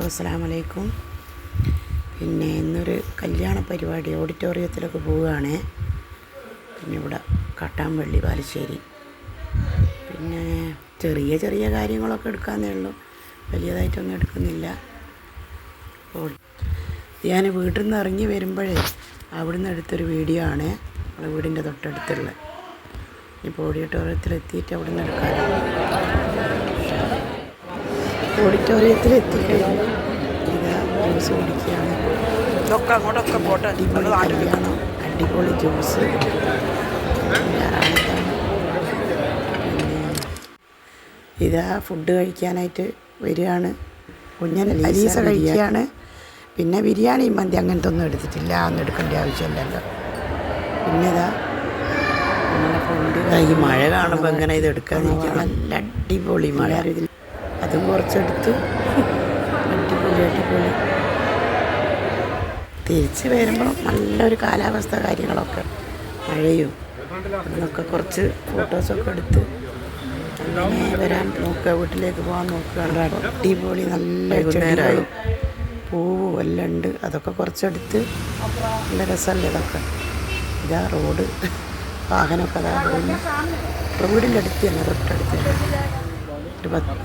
അസ്സലാമു അലൈക്കും. പിന്നെ ഇന്നൊരു കല്യാണ പരിപാടി ഓഡിറ്റോറിയത്തിലൊക്കെ പോവുകയാണ്. പിന്നെ ഇവിടെ കാട്ടാമ്പള്ളി ബാലുശ്ശേരി. പിന്നെ ചെറിയ ചെറിയ കാര്യങ്ങളൊക്കെ എടുക്കാമെന്നേ ഉള്ളൂ, വലിയതായിട്ടൊന്നും എടുക്കുന്നില്ല. ഞാൻ വീട്ടിൽ നിന്ന് ഇറങ്ങി വരുമ്പോഴേ അവിടുന്ന് എടുത്തൊരു വീഡിയോ ആണ്, നമ്മുടെ വീടിൻ്റെ തൊട്ടടുത്തുള്ള. ഇപ്പോൾ ഓഡിറ്റോറിയത്തിലെത്തിയിട്ട് അവിടുന്ന് എടുക്കാനാണ്. ഓഡിറ്റോറിയത്തിലെത്തിക്കഴിഞ്ഞു ഇതാ ജ്യൂസ് കുടിക്കുകയാണ്. കല്യാണം, അടിപൊളി ജ്യൂസ്. ഇതാ ഫുഡ് കഴിക്കാനായിട്ട് വരികയാണ്. കുഞ്ഞൻ അലീസ കഴിക്കുകയാണ്. പിന്നെ ബിരിയാണി മന്തി അങ്ങനത്തെ ഒന്നും എടുത്തിട്ടില്ല, അതൊന്നും എടുക്കേണ്ട ആവശ്യമില്ലല്ലോ. പിന്നെ ഇതാ നമ്മളെ ഫ്രണ്ട് ഈ മഴ കാണുമ്പോൾ എങ്ങനെ ഇത് എടുക്കാതിരിക്കുക, നല്ല അടിപൊളി മഴ. അതും കുറച്ചെടുത്ത് അടിപൊളി. തിരിച്ച് വരുമ്പോൾ നല്ലൊരു കാലാവസ്ഥ, കാര്യങ്ങളൊക്കെ മഴയും അതൊക്കെ കുറച്ച് ഫോട്ടോസൊക്കെ എടുത്ത് അങ്ങനെ വരാൻ നോക്കുക, വീട്ടിലേക്ക് പോകാൻ നോക്കുകയാണ്. അടിപൊളി നല്ല ചെടികളും പൂവും എല്ലാം ഉണ്ട്. അതൊക്കെ കുറച്ചെടുത്ത് നല്ല രസമല്ലേ ഇതൊക്കെ. ഇതാ റോഡ്, വാഹനമൊക്കെ അതാ പോകുന്നു. വീടിൻ്റെ അടുത്ത് തന്നെ, തൊട്ടടുത്ത് ഒരു 10